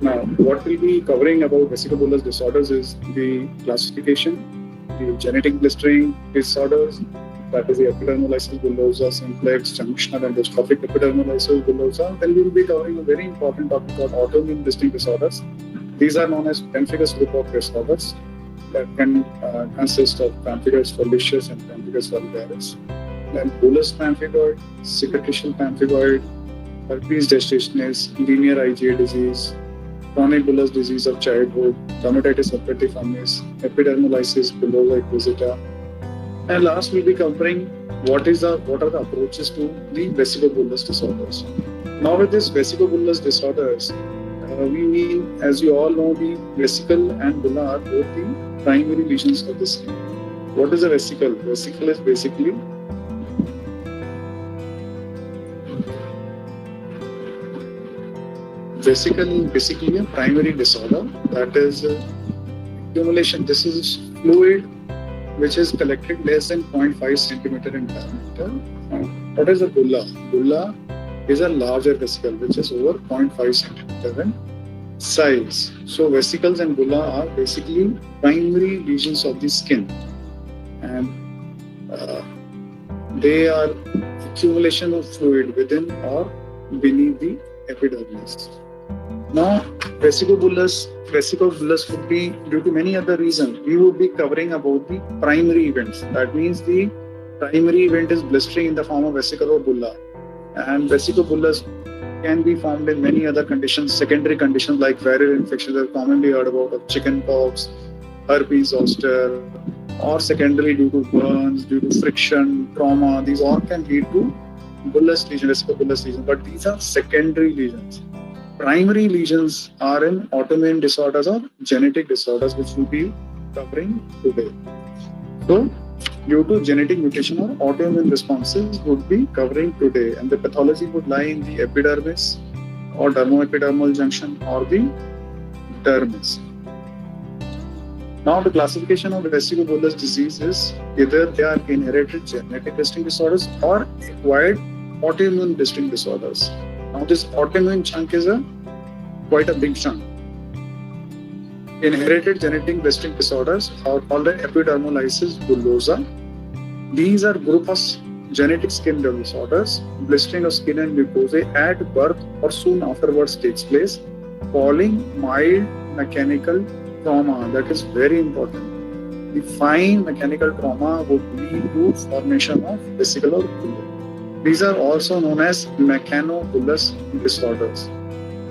Now, what we'll be covering about vesicobullous disorders is the classification, the genetic blistering disorders, that is the epidermolysis bullosa simplex, junctional and dystrophic epidermolysis bullosa. Then we will be covering a very important topic called autoimmune blistering disorders. These are known as pemphigus group of disorders that can consist of pemphigus foliaceus and pemphigus vulgaris. Then bullous pemphigoid, cicatricial pemphigoid, herpes gestationis, linear IgA disease, chronic bullous disease of childhood, dermatitis herpetiformis, epidermolysis bullosa acquisita, and last we'll be covering what are the approaches to the vesicobullous disorders. Now with this vesicobullous disorders, we mean, as you all know, the vesicle and bulla are both the primary lesions of the skin. What is a vesicle? Vesicle is basically a primary disorder, that is accumulation. This is fluid which is collected less than 0.5 centimeter in diameter. What is a bulla? Bulla is a larger vesicle which is over 0.5 centimeter in size. So vesicles and bulla are basically primary lesions of the skin, and they are accumulation of fluid within or beneath the epidermis. Now, vesicobullous would be due to many other reasons. We would be covering about the primary events. That means the primary event is blistering in the form of vesicle or bulla, and vesicobullous can be formed in many other conditions, secondary conditions like viral infections that are commonly heard about of chickenpox, herpes zoster, or secondary due to burns, due to friction, trauma. These all can lead to bullous lesion, vesicobullous lesion, but these are secondary lesions. Primary lesions are in autoimmune disorders or genetic disorders, which we'll be covering today. So, due to genetic mutation or autoimmune responses, would be covering today, and the pathology would lie in the epidermis or dermoepidermal junction or the dermis. Now, the classification of vesicobullous disease is either they are inherited genetic blistering disorders or acquired autoimmune blistering disorders. Now, this autoimmune chunk is quite a big chunk. Inherited genetic blistering disorders are called epidermolysis bullosa. These are group of genetic skin disorders. Blistering of skin and mucosae at birth or soon afterwards takes place, following mild mechanical trauma. That is very important. The fine mechanical trauma would lead to formation of vesicle or bulla. These are also known as mechanobullous disorders.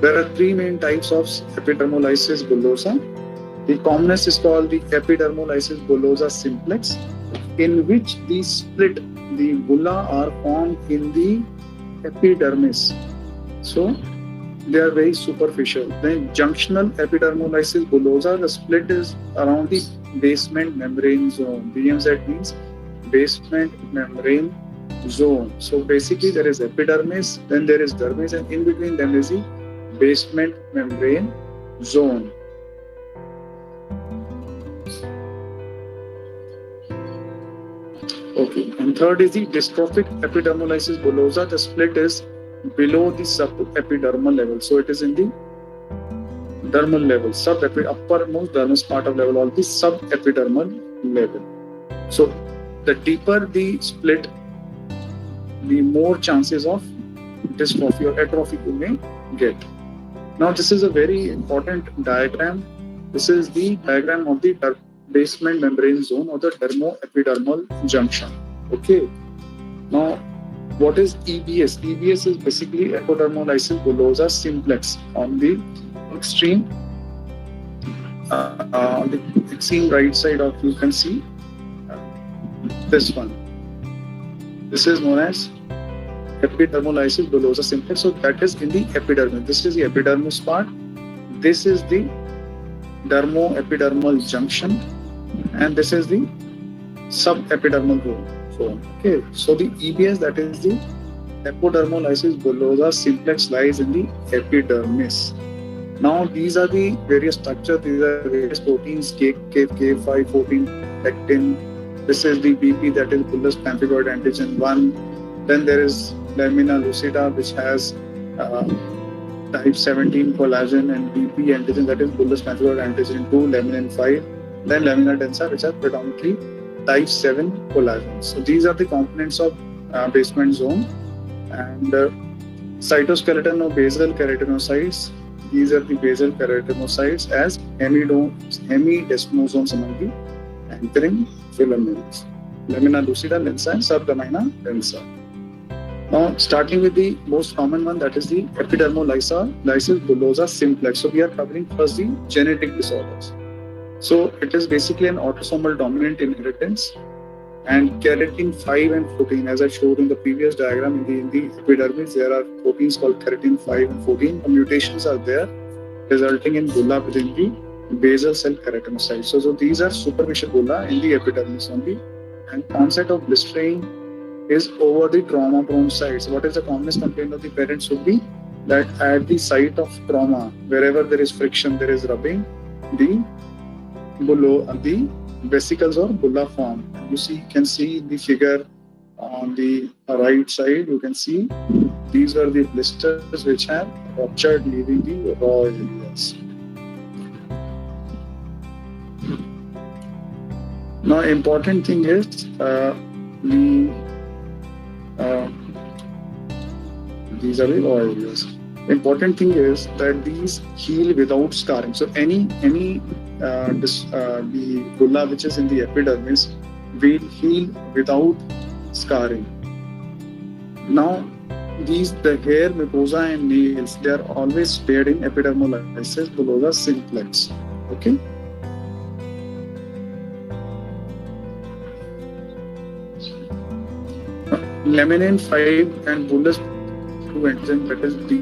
There are three main types of epidermolysis bullosa. The commonest is called the epidermolysis bullosa simplex, in which the bulla are formed in the epidermis. So they are very superficial. Then junctional epidermolysis bullosa, the split is around the basement membrane zone. BMZ means basement membrane zone. So basically there is epidermis, then there is dermis, and in between them is the basement membrane zone. Okay, and third is the dystrophic epidermolysis bullosa. The split is below the subepidermal level. So it is in the dermal level, uppermost dermis part of level, or the subepidermal level. So the deeper the split, the more chances of dystrophy or atrophy you may get. Now this is a very important diagram. This is the diagram of the basement membrane zone or the dermoepidermal junction. Okay. Now, what is EBS? EBS is basically epidermolysis bullosa simplex on the extreme right side of, you can see this one. This is known as epidermolysis bullosa simplex. So that is in the epidermis. This is the epidermis part. This is the dermoepidermal junction, and this is the subepidermal zone. Okay, so the EBS, that is the epidermolysis bullosa simplex, lies in the epidermis. Now these are the various structures. These are various proteins: K5, 14, pectin. This is the BP, that is bullous pemphigoid antigen 1. Then there is lamina lucida, which has type 17 collagen and BP antigen, that is bullous pemphigoid antigen 2, laminin 5, then lamina densa, which are predominantly type 7 collagen. So these are the components of basement zone. And cytoskeleton or basal keratinocytes, these are the basal keratinocytes as hemidesmosomes among the anchoring filaments. Lamina lucida, lensa, and sublamina densa. Now, starting with the most common one, that is the epidermolysis bullosa simplex. So we are covering first the genetic disorders. So it is basically an autosomal dominant inheritance, and keratin 5 and 14, as I showed in the previous diagram, in the epidermis, there are proteins called keratin 5 and 14. The mutations are there, resulting in bulla within the basal cell keratinocytes. So these are superficial bulla in the epidermis only. And onset of blistering is over the trauma-prone sites. What is the commonest complaint of the parents would be that at the site of trauma, wherever there is friction, there is rubbing, the vesicles or bulla form. You can see the figure on the right side. You can see these are the blisters which have ruptured, leaving the raw areas. Now, important thing is these are the raw areas. Important thing is that these heal without scarring. So the bulla which is in the epidermis will heal without scarring. Now, the hair, mucosa, and nails, they are always spared in epidermolysis bullosa simplex. Okay. Laminin 5 and bullous 2 antigen, that is the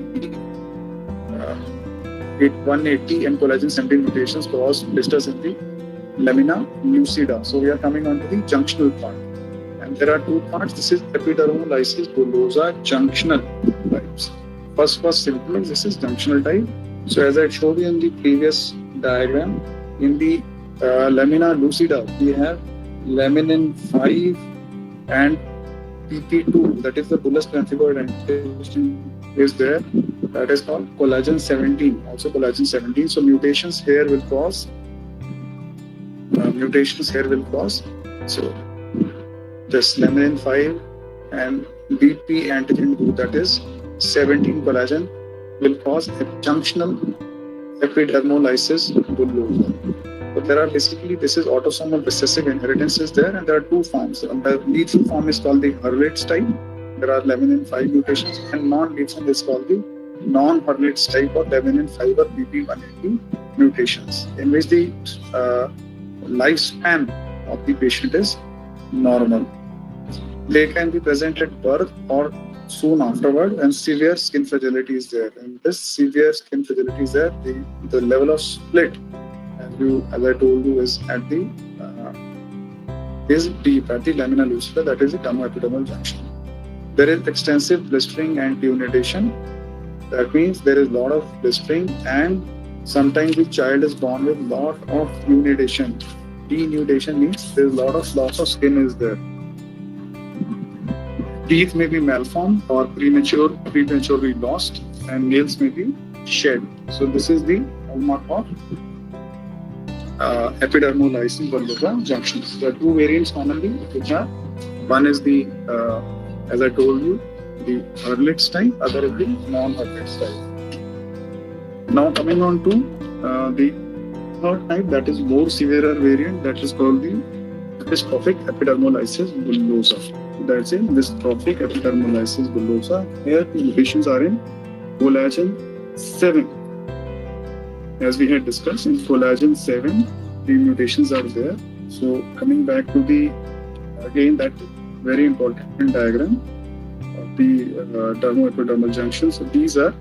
180 and collagen 17 mutations cause blisters in the lamina lucida. So we are coming on to the junctional part. And there are two parts. This is epidermolysis bullosa junctional types. First simplex, this is junctional type. So as I showed you in the previous diagram, in the lamina lucida, we have laminin 5 and PP2, that is the bullous pemphigoid antigen is there. That is called collagen 17, also collagen 17. So mutations here will cause. So this laminin 5 and BP antigen 2, that is 17 collagen, will cause a junctional epidermolysis bullosa. But there are basically, this is autosomal recessive inheritance is there, and there are two forms. The lethal form is called the Hurwitz type. There are laminin 5 mutations, and non-lethal is called the non-Hurwitz type or laminin 5 or BP180 mutations, in which the lifespan of the patient is normal. They can be present at birth or soon afterward, and severe skin fragility is there. And this severe skin fragility is there. The level of split, as I told you, is at the is deep at the lamina lucida, that is the dermoepidermal junction. There is extensive blistering and denudation. That means there is a lot of blistering, and sometimes the child is born with lot of denudation. Denudation means there is a lot of loss of skin is there. Teeth may be malformed or prematurely lost, and nails may be shed. So this is the hallmark of epidermolysis bullosa junctions. There are two variants commonly, which are, one is the, as I told you, the Hurwitz type, other is the non-Hurwitz type. Now coming on to the third type, that is more severe variant, that is called the dystrophic epidermolysis bullosa. That's it, dystrophic epidermolysis bullosa. Here the mutations are in collagen 7. As we had discussed, in collagen 7, the mutations are there. So coming back to the, again, that very important diagram of the dermoepidermal junction. So these are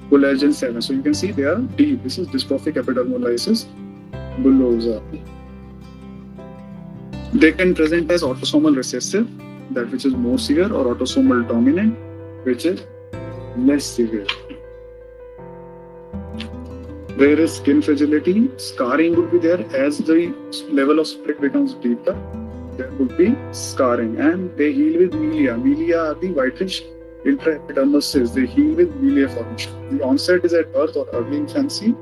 collagen 7. So you can see they are deep. This is dystrophic epidermolysis bullosa. They can present as autosomal recessive, that which is more severe, or autosomal dominant, which is less severe. There is skin fragility, scarring would be there. As the level of split becomes deeper, there would be scarring, and they heal with milia. Milia are the whitish intraepidermal cysts, they heal with melia formation. The onset is at birth or early infancy,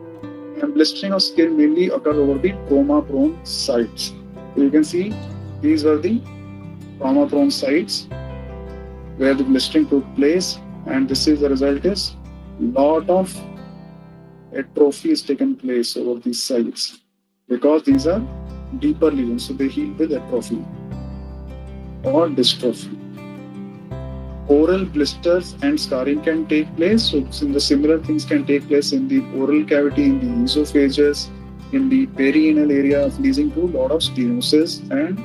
and blistering of skin mainly occurs over the trauma-prone sites. So you can see these were the trauma-prone sites where the blistering took place, and this is the result is lot of atrophy is taken place over these sites because these are deeper lesions, so they heal with atrophy or dystrophy. Oral blisters and scarring can take place. So the similar things can take place in the oral cavity, in the esophagus, in the perianal area, leading to a lot of stenosis and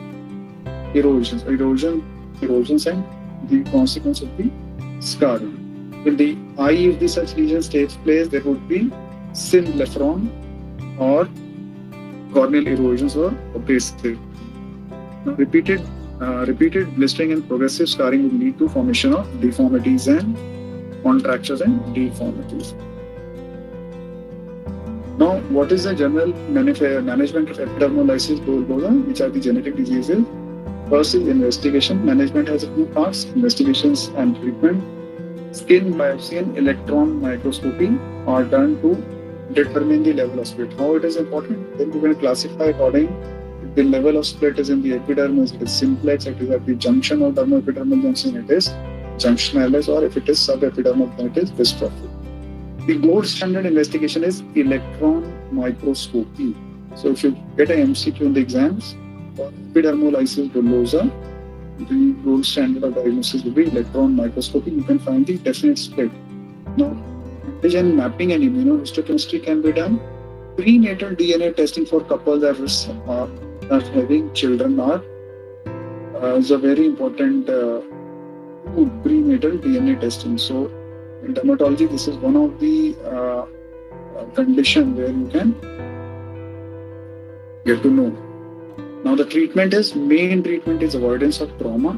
erosions and the consequence of the scarring. In the eye, if the such lesions takes place, there would be synblepharon or corneal erosions or opacity. Now, repeated blistering and progressive scarring will lead to formation of deformities and contractures and deformities. Now, what is the general management of epidermolysis bullosa, which are the genetic diseases? First is investigation. Management has two parts: investigations and treatment. Skin biopsy and electron microscopy are done to determine the level of split. How it is important? Then we can classify according if the level of split is in the epidermis, it is simplex, it is at the junction of dermoepidermal junction, it is junctionalis, or if it is subepidermal, then it is dystrophic. The gold standard investigation is electron microscopy. So if you get an MCQ in the exams for epidermolysis bullosa, the gold standard of diagnosis will be electron microscopy. You can find the definite split. Now, antigen mapping and immunohistochemistry can be done. Prenatal DNA testing for couples that are having children is a very important tool, prenatal DNA testing. So, in dermatology, this is one of the conditions where you can get to know. Now, the main treatment is avoidance of trauma,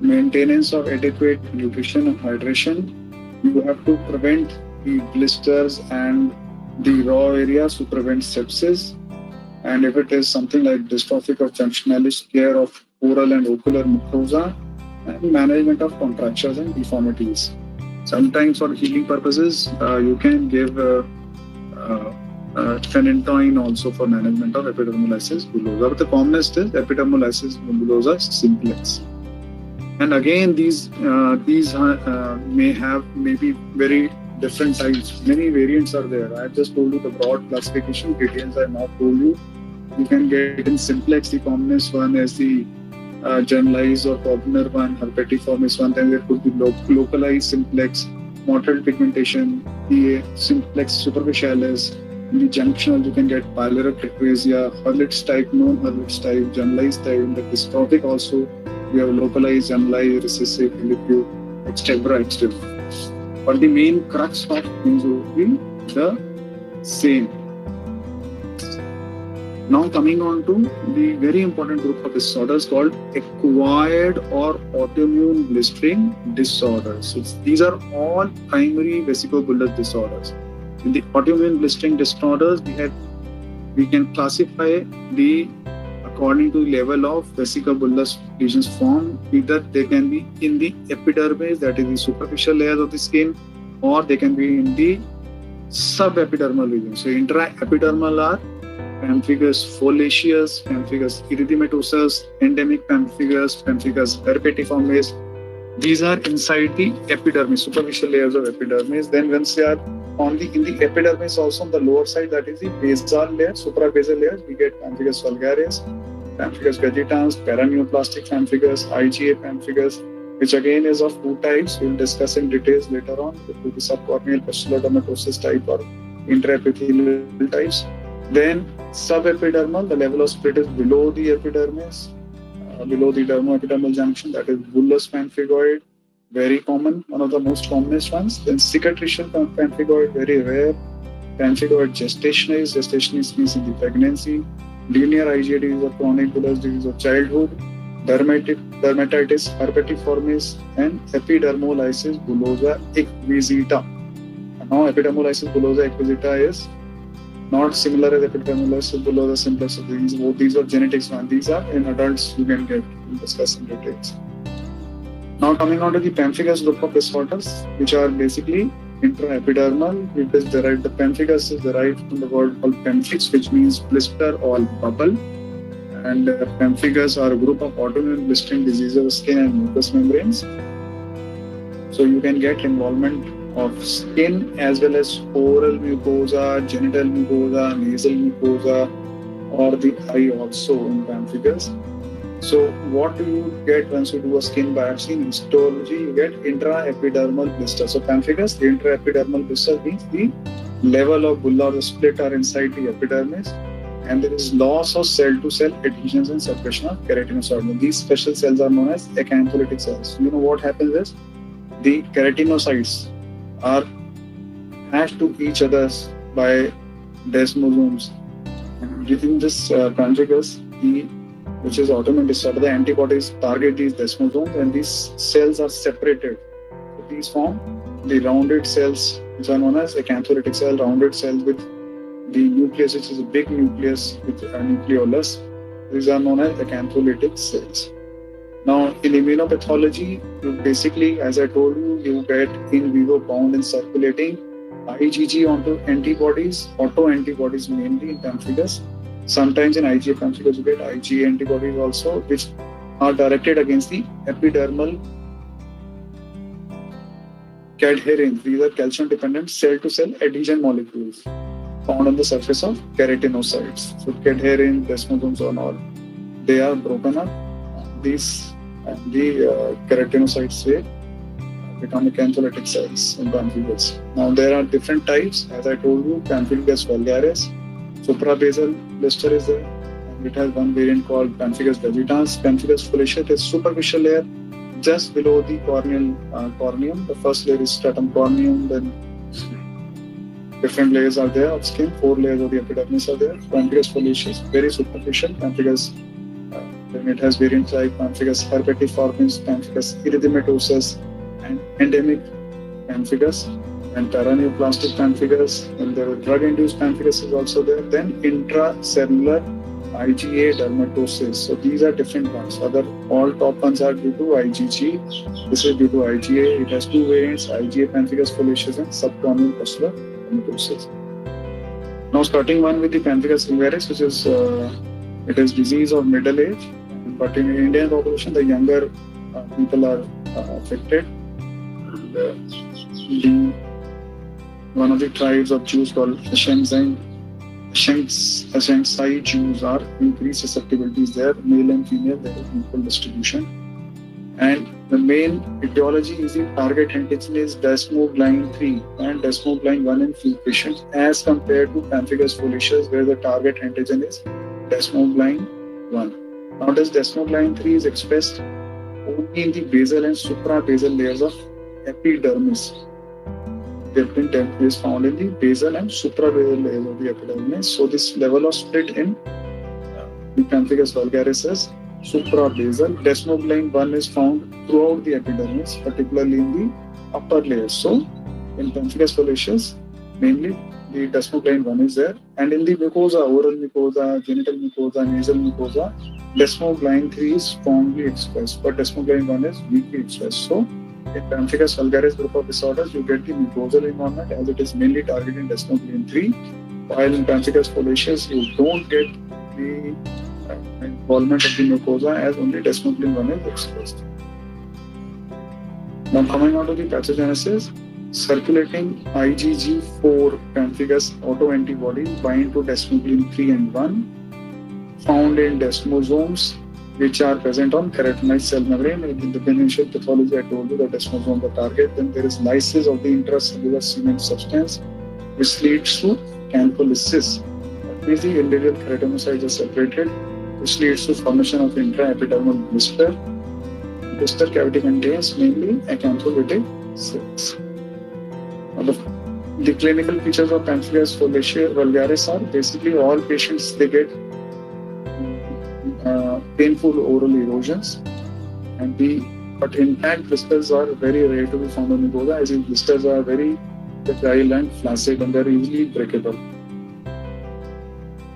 maintenance of adequate nutrition and hydration. You have to prevent the blisters and the raw areas to prevent sepsis. And if it is something like dystrophic or junctionalis, care of oral and ocular mucosa, and management of contractures and deformities. Sometimes for healing purposes, you can give phenytoin also for management of epidermolysis bullosa. But the commonest is epidermolysis bullosa simplex. And again, these may have maybe very different types. Many variants are there. I have just told you the broad classification. Details I have not told you. You can get in simplex. The commonest one is the generalized or popular one, herpetiformis one. Then there could be localized simplex, mottled pigmentation, the simplex superficialis. In the junctional, you can get pyloric Hurlitz's type, non-Hurlitz's type, generalized type. In the dystrophic also, we have localized, generalized, recessive, elliptic, extembra. But the main crux of things will be the same. Now coming on to the very important group of disorders called acquired or autoimmune blistering disorders. So these are all primary vesicobullous disorders. In the autoimmune blistering disorders, we can classify according to the level of vesicobullous lesions formed. Either they can be in the epidermis, that is the superficial layers of the skin, or they can be in the subepidermal lesions. So intraepidermal are pemphigus foliaceus, pemphigus erythematosus, endemic pemphigus, pemphigus herpetiformis. These are inside the epidermis, superficial layers of epidermis. Then once they are in the epidermis, also on the lower side, that is the basal layer, suprabasal layers, we get pemphigus vulgaris, pemphigus vegetans, paraneoplastic pemphigus, IgA pemphigus, which again is of two types. We'll discuss in details later on. It will be subcorneal pustulodermatosis type or intraepithelial types. Then subepidermal, the level of split is below the epidermis, below the dermoepidermal junction, that is bullous pemphigoid, very common, one of the most commonest ones. Then cicatricial pemphigoid, very rare. Pemphigoid gestationis means in the pregnancy. Linear IgA disease or chronic bullous disease of childhood. Dermatitis herpetiformis and epidermolysis bullosa equisita. Now epidermolysis bullosa equisita is not similar as epidermolysis bullosa simplex. These are genetics one. These are in adults you can get. We'll discuss in details. Now coming on to the pemphigus group of disorders, which are basically intraepidermal. It is derived, the pemphigus is derived from the word called pemphix, which means blister or bubble. And pemphigus are a group of autoimmune blistering diseases of skin and mucous membranes. So you can get involvement of skin as well as oral mucosa, genital mucosa, nasal mucosa, or the eye also in pemphigus. So what do you get once you do a skin biopsy? In histology, you get intraepidermal blister. So pemphigus, the intraepidermal blister means the level of bulla or the split are inside the epidermis, and there is loss of cell-to-cell adhesions and suppression of keratinocytes. These special cells are known as acantholytic cells. You know what happens is the keratinocytes are attached to each other by desmosomes. And within this pemphigus, which is autoimmune disorder, the antibodies target these desmosomes and these cells are separated. So these form the rounded cells, which are known as acantholytic cell, rounded cells with the nucleus, which is a big nucleus with a nucleolus. These are known as acantholytic cells. Now, in immunopathology, basically, as I told you, you get in vivo bound and circulating IgG onto antibodies, autoantibodies mainly in pemphigus. Sometimes in IgA pemphigus, you get IgA antibodies also, which are directed against the epidermal cadherins. These are calcium-dependent cell-to-cell adhesion molecules found on the surface of keratinocytes. So cadherin, desmosomes and all, they are broken up. These and the keratinocytes will become acantholytic cells in pemphigus. Now there are different types. As I told you, pemphigus vulgaris, suprabasal blister is there, and it has one variant called pemphigus vegetans. Pemphigus foliaceus is superficial layer just below the corneal corneum. The first layer is stratum corneum, then different layers are there of skin. 4 layers of the epidermis are there. Pemphigus foliaceus, very superficial. Pemphigus, then it has variants like pemphigus herpetiformis, pemphigus erythematosus, and endemic pemphigus, and paraneoplastic pemphigus, and the drug-induced pemphigus is also there. Then intracellular IgA dermatosis. So these are different ones. All top ones are due to IgG. This is due to IgA. It has 2 variants: IgA pemphigus foliaceus and subcorneal pustular dermatosis. Now, starting one with the pemphigus vulgaris, which is it is disease of middle age, but in Indian population, the younger people are affected. And, one of the tribes of Jews called Ashkenazite Jews are increased susceptibilities there, male and female, there is equal distribution. And the main etiology is the target antigen is desmoglein 3 and desmoglein 1 in few patients, as compared to pemphigus foliaceus, where the target antigen is desmoglein 1. Now, this desmoglein 3 is expressed only in the basal and suprabasal layers of epidermis. Peptide is found in the basal and suprabasal layers of the epidermis. So this level of split in the pemphigus vulgaris is suprabasal. Desmoglein 1 is found throughout the epidermis, particularly in the upper layers. So in pemphigus foliaceus, mainly the desmoglein 1 is there, and in the mucosa, oral mucosa, genital mucosa, nasal mucosa, desmoglein 3 is strongly expressed, but desmoglein 1 is weakly expressed. So in pemphigus vulgaris group of disorders, you get the mucosal involvement, as it is mainly targeting desmoglein 3, while in pemphigus foliaceus, you don't get the involvement of the mucosa, as only desmoglein 1 is expressed. Now, coming on to the pathogenesis, circulating IgG4 pemphigus autoantibodies bind to desmoglein 3 and 1, found in desmosomes, which are present on keratinized cell membrane. In the initial pathology, I told you that desmosome the target. Then there is lysis of the intracellular cement substance, which leads to acantholysis. That means the individual keratinocytes are separated, which leads to formation of intraepidermal blister. Blister cavity contains mainly acantholytic cells. The clinical features of pemphigus vulgaris are basically all patients, they get painful oral erosions, but intact blisters are very rare to be found on mucosa, as these blisters are very fragile and flaccid and they are easily breakable.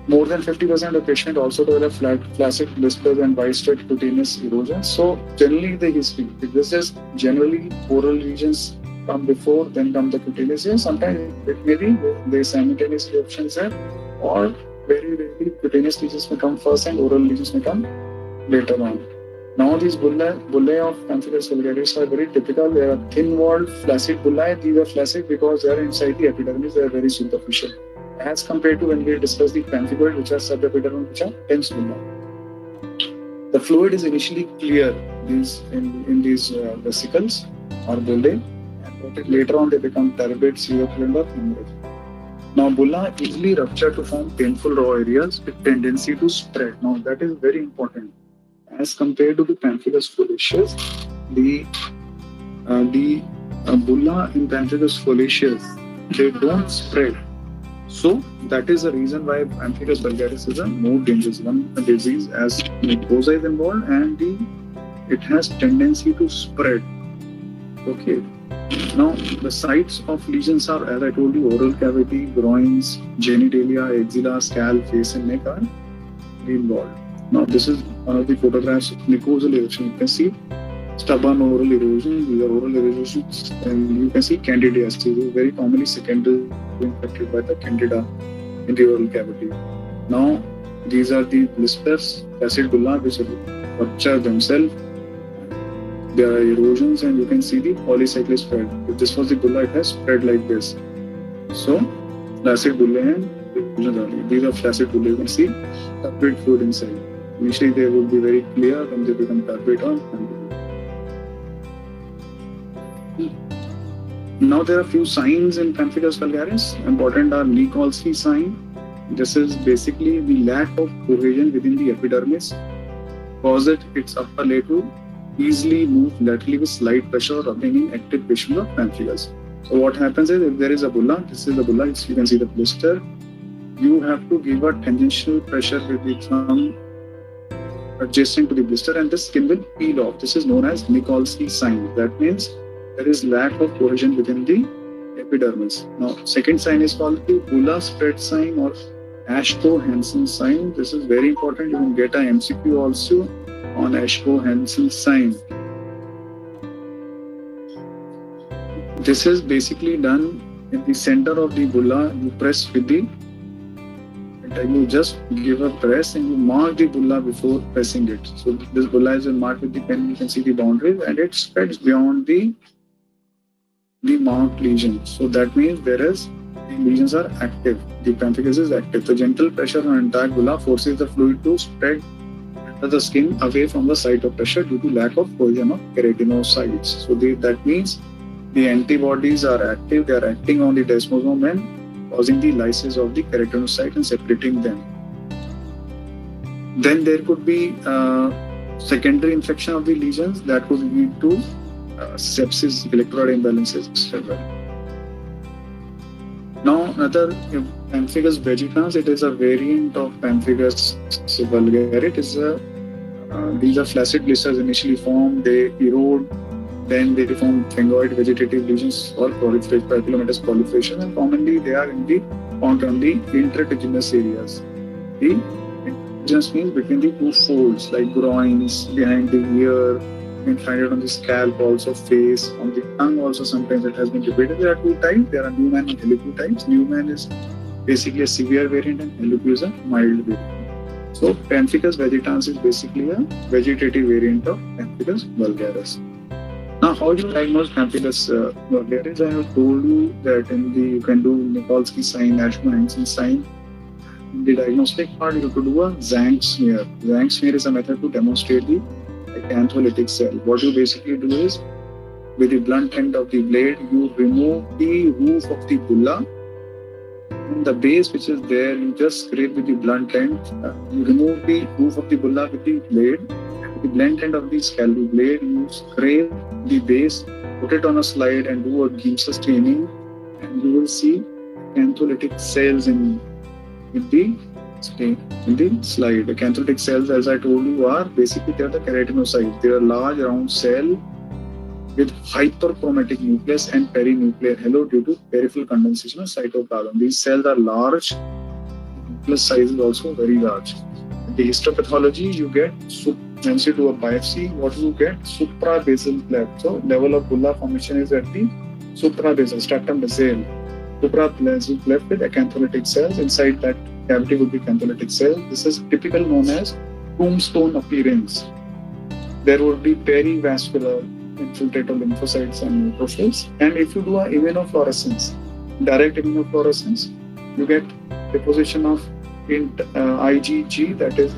More than 50% of patients also develop flaccid blisters and widespread cutaneous erosion. So generally the history, this is generally oral lesions come before, then come the cutaneous. Yes, sometimes it may be they simultaneously options there, or very rarely cutaneous lesions may come first and oral lesions may come later on. Now these bullae of pemphigus vulgaris are very typical. They are thin-walled, flaccid bullae. These are flaccid because they are inside the epidermis. They are very superficial, as compared to when we discuss the pemphigoid, which are subepidermal, which are dense bullae. The fluid is initially clear in these vesicles or bullae, and later on they become turbid, pseudopolar, or hemorrhage. Now, bulla easily rupture to form painful raw areas with tendency to spread. Now, that is very important. As compared to the pemphigus foliaceus, the bulla in pemphigus foliaceus, they don't spread. So that is the reason why pemphigus vulgaris is a more dangerous one disease, as mucosa is involved and it has tendency to spread. Okay. Now the sites of lesions are, as I told you, oral cavity, groins, genitalia, axilla, scalp, face, and neck are involved. Now this is one of the photographs of mucosal erosion. You can see stubborn oral erosion. These are oral erosions, and you can see candidiasis, very commonly secondary infected by the candida in the oral cavity. Now these are the blisters, flaccid bulla, which rupture themselves. There are erosions, and you can see the polycyclic spread. If this was the bulla, it has spread like this. So flaccid bullae and these are flaccid bullae. You can see turbid fluid inside. Initially they will be very clear, then they become turbid or Now there are few signs in pemphigus vulgaris. Important are Nikolsky sign. This is basically the lack of cohesion within the epidermis, causes its upper layer to easily move laterally with slight pressure rubbing in active tissue of pemphigus. So what happens is, if there is a bulla, this is the bulla, you can see the blister, you have to give a tangential pressure with the thumb adjacent to the blister, and the skin will peel off. This is known as Nikolsky sign. That means there is lack of cohesion within the epidermis. Now, second sign is called the bulla spread sign or Ashko-Hansen sign. This is very important. You can get a MCQ also on Ashko-Hansen sign. This is basically done in the center of the bulla. You press with the, you just give a press and you mark the bulla before pressing it. So this bulla is marked with the pen. You can see the boundaries, and it spreads beyond the marked lesion. So that means the lesions are active. The pemphigus is active. The gentle pressure on entire bulla forces the fluid to spread under the skin away from the site of pressure due to lack of cohesion of keratinocytes. So that means the antibodies are active. They are acting on the desmosome and causing the lysis of the keratinocyte and separating them. Then there could be secondary infection of the lesions that could lead to sepsis, electrolyte imbalances, etc. Now, another pemphigus vegetans, it is a variant of pemphigus vulgaris. These are flaccid blisters initially formed, they erode, then they form phagoid vegetative lesions or papillomatous proliferation, and commonly they are found on the intertriginous areas. The intertriginous means between the two folds, like groins, behind the ear. You can find it on the scalp, also face, on the tongue also sometimes it has been repeated. There are two types. There are Newman and Hellepuy types. Newman is basically a severe variant and Hellepuy is a mild variant. So pemphigus vegetans is basically a vegetative variant of pemphigus vulgaris. Now, how do you diagnose pemphigus vulgaris? I have told you that you can do Nikolsky sign, Ashko-Hansen sign. In the diagnostic part, you could do a Zank smear. Zank smear is a method to demonstrate the acantholytic cell. What you basically do is, with the blunt end of the blade, you remove the roof of the bulla, and the base which is there, you just scrape with the blunt end. You remove the roof of the bulla with the blade, and with the blunt end of the scalpel blade, you scrape the base, put it on a slide, and do a Giemsa staining, and you will see acantholytic cells in the slide. The acantholytic cells, as I told you, are basically they are the keratinocytes. They are large round cell with hyperchromatic nucleus and perinuclear halo due to peripheral condensation of cytoplasm. These cells are large, plus size is also very large. The histopathology you get, once you do a biopsy, what you get? Suprabasal cleft. So level of bulla formation is at the suprabasal, stratum basal. Suprabasal cleft with acantholytic cells. Inside that cavity would be acantholytic cells. This is typical known as tombstone appearance. There would be perivascular infiltrator lymphocytes and neutrophils. And if you do a immunofluorescence, direct immunofluorescence, you get deposition of IgG, that is,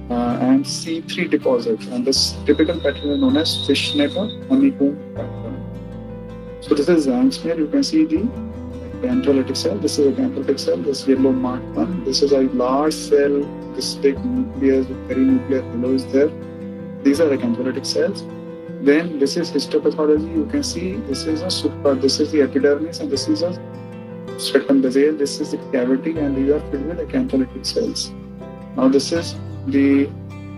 and C3 deposits. And this typical pattern is known as fishnet or honeycomb pattern. So this is Young smear. You can see the acantholytic cell. This is a acantholytic cell. This yellow marked one. This is a large cell. This big nucleus with perinuclear halo is there. These are acantholytic cells. Then this is histopathology. You can see this is this is the epidermis, and this is a stratum basal. This is the cavity, and these are filled with acantholytic cells. Now this is the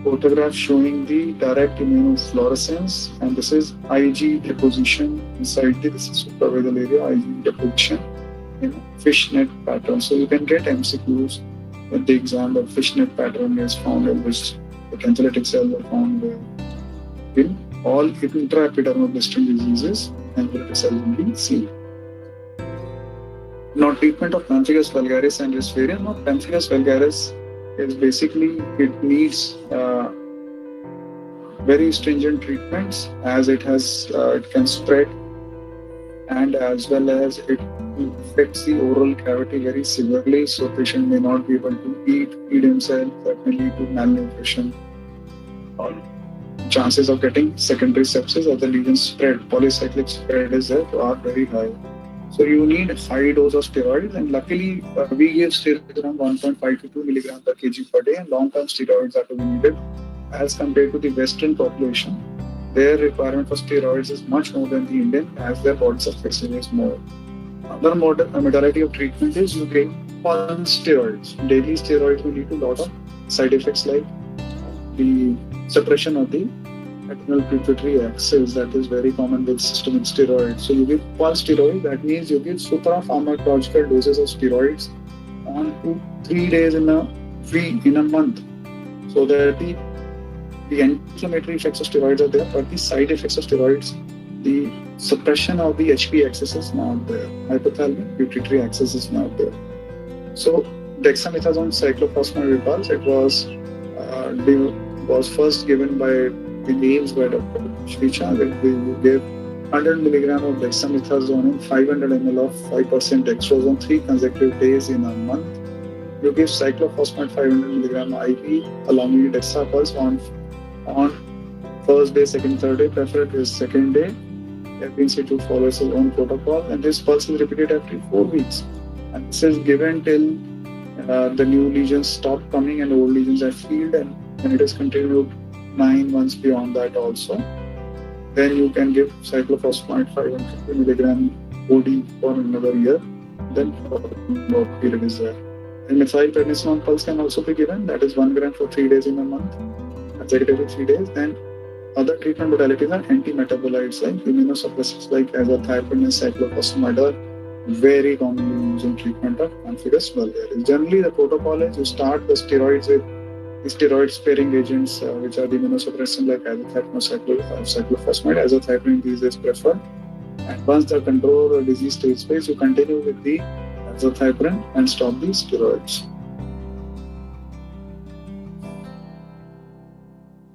photograph showing the direct immunofluorescence, and this is Ig deposition inside this is suprabasal area, Ig deposition in fishnet pattern. So you can get MCQs with the exam that fishnet pattern is found in which acantholytic cells are found in all intraepidermal blistering diseases, acantholytic cells will be seen. Now, treatment of pemphigus vulgaris and its variant. Now, pemphigus vulgaris is basically, it needs very stringent treatments, as it has it can spread, and as well as it affects the oral cavity very severely, so patient may not be able to feed himself. That may lead to malnutrition, or chances of getting secondary sepsis or the lesion spread, polycyclic spread is there, are very high. So you need high dose of steroids, and luckily we give steroids around 1.5 to 2 milligrams per kg per day, and long-term steroids are to be needed. As compared to the Western population, their requirement for steroids is much more than the Indian, as their body surface is more. Another modality of treatment is you take pulse steroids. Daily steroids will lead to a lot of side effects like the suppression of the adrenal pituitary axis, that is very common with systemic steroids. So you give pulse steroid, that means you give suprapharmacological doses of steroids on 2-3 days in a week, in a month, so that the anti-inflammatory effects of steroids are there, but the side effects of steroids, the suppression of the HP axis is not there, hypothalamic pituitary axis is not there. So dexamethasone cyclophosphamide pulse, it was first given by the names by Dr. Shricha. We gave 100 milligram of dexamethasone and 500 ml of 5% dextrose on 3 consecutive days in a month. You give cyclophosphamide 500 milligram IV along with dexapulse on first day, second, third day, preferably second day. Every institute follows its own protocol, and this pulse is repeated every 4 weeks. And this is given till the new lesions stop coming and old lesions are healed, and it is continued 9 months beyond that also. Then you can give cyclophosphamide 550 milligram OD for another year. Then follow period is there. And methylprednisolone pulse can also be given, that is 1 gram for 3 days in a month, consecutively 3 days. Then other treatment modalities are anti-metabolites like immunosuppressants like azathioprine and cyclophosphamide are very commonly used in treatment of pemphigus vulgaris. Generally, the protocol is you start the steroids with the steroid-sparing agents, which are the immunosuppressants like azathioprine or cyclophosphamide. Azathioprine these days preferred. And once the control or disease takes place, you continue with the azathioprine and stop the steroids.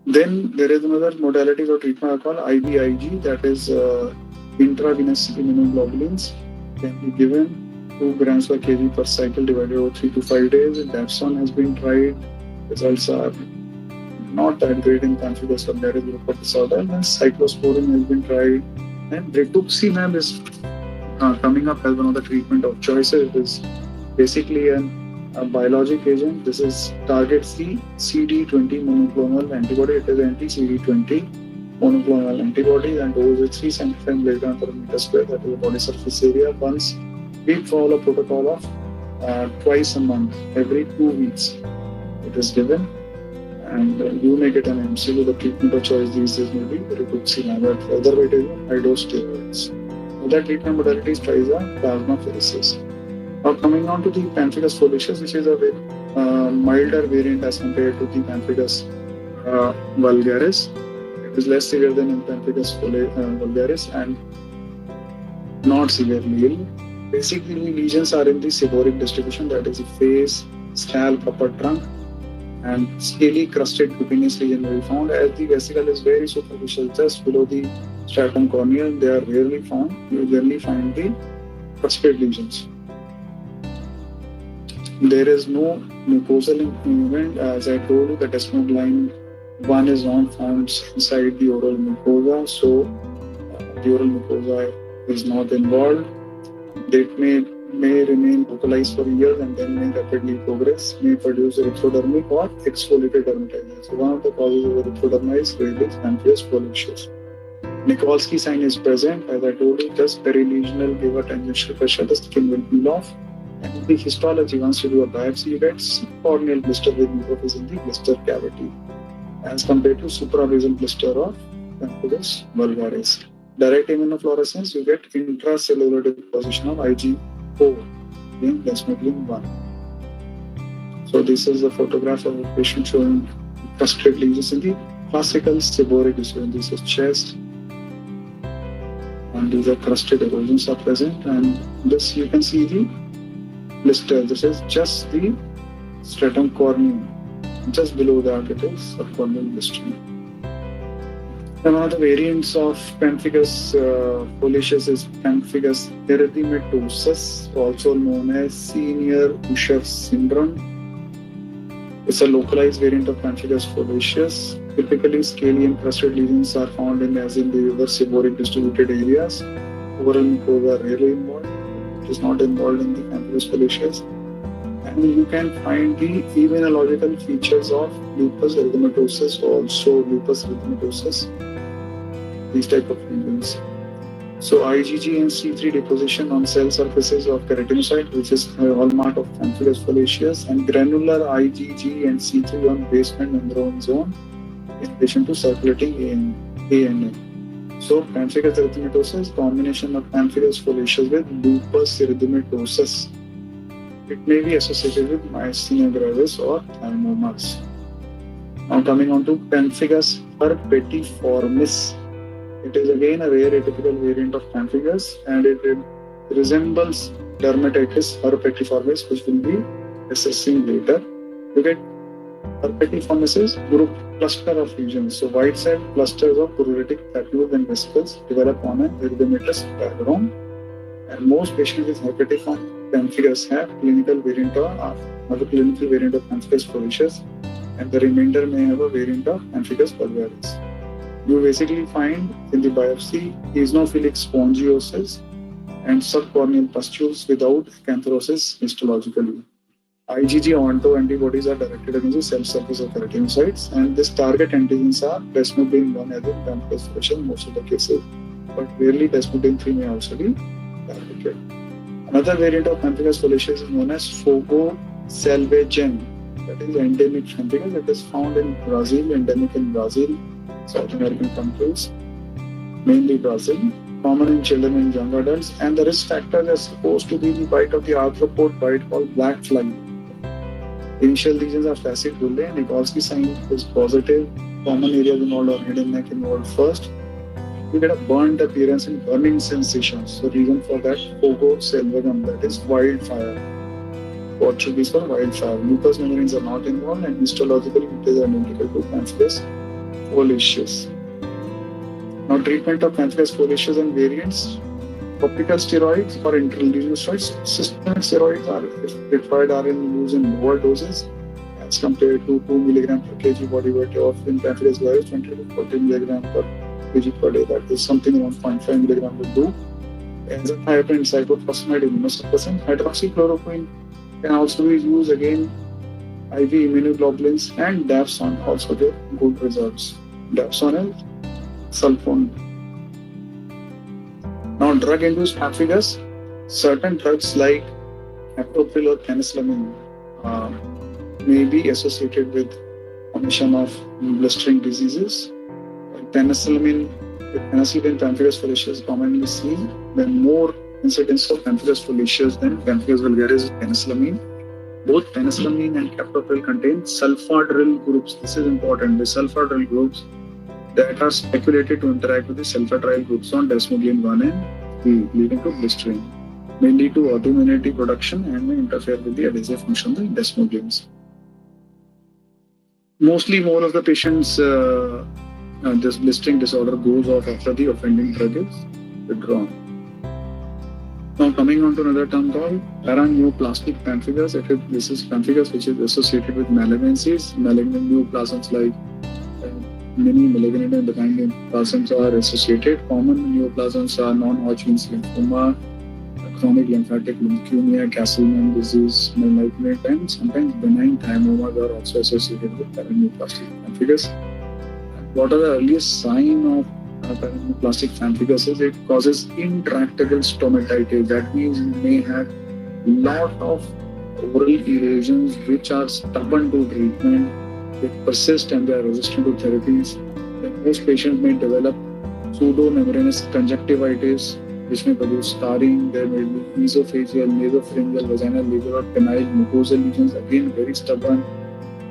Then there is another modality of treatment called IVIG, that is intravenous immunoglobulins, can be given 2 grams per kg per cycle divided over 3 to 5 days. Dapsone has been tried. Results are not that great in pemphigus vulgaris group of disorder. And cyclosporin has been tried. And rituximab is coming up as one of the treatment of choices. It is basically a biologic agent. This is targets the CD20 monoclonal antibody. It is anti-CD20 monoclonal antibody, and dose is 375 milligram per meter square, that is the body surface area. Once we follow a protocol of twice a month, every 2 weeks, it is given, and you may get an MCQ. The treatment of choice these days may be rituximab, but otherwise it is high dose steroids. Other treatment modalities tries are plasmapheresis. Now coming on to the pemphigus foliaceus, which is a very milder variant as compared to the pemphigus vulgaris. It is less severe than in pemphigus vulgaris and not severely ill. Basically, lesions are in the seborrheic distribution, that is the face, scalp, upper trunk, and scaly crusted cutaneous lesion will be found. As the vesicle is very superficial, just below the stratum corneum, they are rarely found. You generally find the crusted lesions. There is no mucosal improvement. As I told you, the desmoid line 1 is not found inside the oral mucosa, so the oral mucosa is not involved. It may remain localized for years and then may rapidly progress, may produce erythrodermic or exfoliated dermatitis. So one of the causes of erythroderma is Graves' pemphigus foliaceus. Nikolsky sign is present. As I told you, just perilesional, give a tangential pressure, the skin will peel off. And in the histology, once you do a biopsy, you get subcorneal blister with neutrophils in the blister cavity, as compared to suprabasal blister of pemphigus vulgaris. Direct immunofluorescence, you get intracellular deposition of IG4 in desmoglein 1. So this is a photograph of a patient showing crusted lesions in the classical seborrheic disorder. This is chest, and these are crusted erosions are present. And this you can see the blister. This is just the stratum corneum. Just below that it is subcorneal blistering. And one of the variants of pemphigus foliaceus is pemphigus erythematosus, also known as senior Usher syndrome. It's a localized variant of pemphigus foliaceus. Typically, scaly and crusted lesions are found in the other seborrheic distributed areas. Oral mucosa are rarely involved. It is not involved in the pemphigus foliaceus. And you can find the immunological features of lupus erythematosus, also lupus erythematosus, these type of lesions. So IgG and C3 deposition on cell surfaces of keratinocyte, which is a hallmark of pemphigus foliaceus, and granular IgG and C3 on basement membrane zone in addition to circulating ANA. So pemphigus erythematosus, combination of pemphigus foliaceus with lupus erythematosus. It may be associated with myasthenia gravis or thymomas. Now coming on to pemphigus herpetiformis. It is again a rare atypical variant of pemphigus, and it resembles dermatitis herpetiformis, which will be assessing later. You get herpetiformis is group cluster of lesions. So white cell clusters of pruritic papules and vesicles develop on an erythematous background. And most patients with herpetiform pemphigus have clinical variant of pemphigus foliaceus, and the remainder may have a variant of pemphigus vulgaris. You basically find in the biopsy eosinophilic spongiosis and subcorneal pustules without acanthosis histologically. IgG autoantibodies are directed against the cell surface of keratinocytes, and this target antigens are desmoglein 1 as in pemphigus foliaceus in most of the cases, but rarely desmoglein 3 may also be targeted. Another variant of pemphigus foliaceus is known as Fogo-Selvagem, that is endemic pemphigus. It is found in Brazil, endemic in Brazil, South American countries, mainly Brazil, common in children and young adults, and the risk factors are supposed to be the bite of the arthropod bite called black fly. Initial lesions are facet bullae, Nikolsky sign is positive, common areas involved are head and neck involved first. You get a burnt appearance and burning sensations. So reason for that, Fogo-Selvagem, that is wildfire. Portuguese for wildfire. Mucous membranes are not involved, and histologically it is identical to pemphigus foliaceus. Now treatment of pemphigus foliaceus and variants. Topical steroids or intralesional steroids. Systemic steroids are, if required, are in use in lower doses as compared to 2 mg per kg body weight of in pemphigus virus, 20 to 40 mg per kg per day. That is something around 0.5 mg will do. Azathioprine, cyclophosphamide, immunosuppressant. Hydroxychloroquine can also be used again. IV immunoglobulins and Dapsone also give good results. Dapsone is sulfone. Now, drug-induced pemphigus, certain drugs like captopril or penicillamine may be associated with formation of blistering diseases. Penicillin pemphigus foliaceus is commonly seen when more incidence of pemphigus foliaceus than pemphigus vulgaris is penicillamine. Both penicillamine and captopril contain sulfadryl groups. This is important. The sulfadryl groups that are speculated to interact with the sulfatryl groups on desmoglein 1 and 3, leading to blistering. May lead to autoimmunity production and may interfere with the adhesive function of the desmogleins. Mostly, more of the patients, this blistering disorder goes off after the offending drug is withdrawn. Now, coming on to another term called paraneoplastic pemphigus. This is pemphigus which is associated with malignancies. Malignant neoplasms like many malignant and benign neoplasms are associated. Common neoplasms are non-Hodgkin's lymphoma, chronic lymphatic leukemia, Castleman disease, malignant, and sometimes benign thymoma are also associated with paraneoplastic pemphigus. What are the earliest signs of paraneoplastic pemphigus? Is it causes intractable stomatitis. That means you may have lot of oral erosions which are stubborn to treatment. They persist and they are resistant to therapies. Then most patients may develop pseudomembranous conjunctivitis, which may produce scarring. There may be esophageal, nasopharyngeal, vaginal, liver, or penile mucosal lesions, again very stubborn,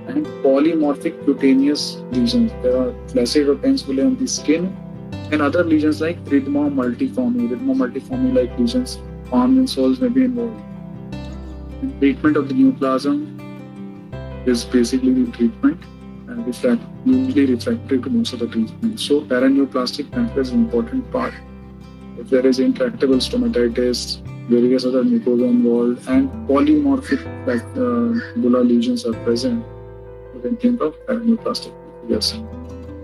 and polymorphic cutaneous lesions. There are flaccid or tense villi on the skin, and other lesions like rhythma multiforme like lesions, palms and soles may be involved. And treatment of the neoplasm is basically the treatment and usually refractory to most of the treatment. So paraneoplastic pemphigus is an important part. If there is intractable stomatitis, various other mucosa involved, and polymorphic bulla lesions are present, you can think of paraneoplastic pemphigus.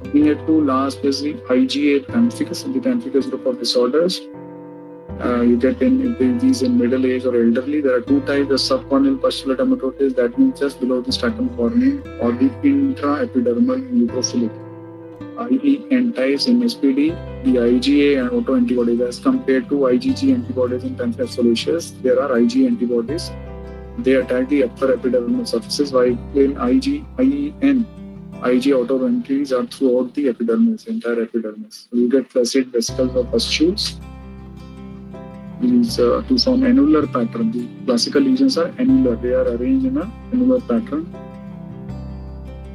Looking at two last is the IgA pemphigus, in the pemphigus group of disorders. You get in these in middle age or elderly. There are two types: the subcorneal pustular dermatitis, that means just below the stratum corneum, or the intraepidermal neutrophilic, i.e. N-types in SPD. The IgA and autoantibodies, as compared to IgG antibodies in pemphigus foliaceus, there are IgA antibodies. They attack the upper epidermal surfaces, while in IgE autoantibodies are throughout the epidermis, entire epidermis. So you get flaccid vesicles or pustules. These to form annular pattern. The classical lesions are annular. They are arranged in an annular pattern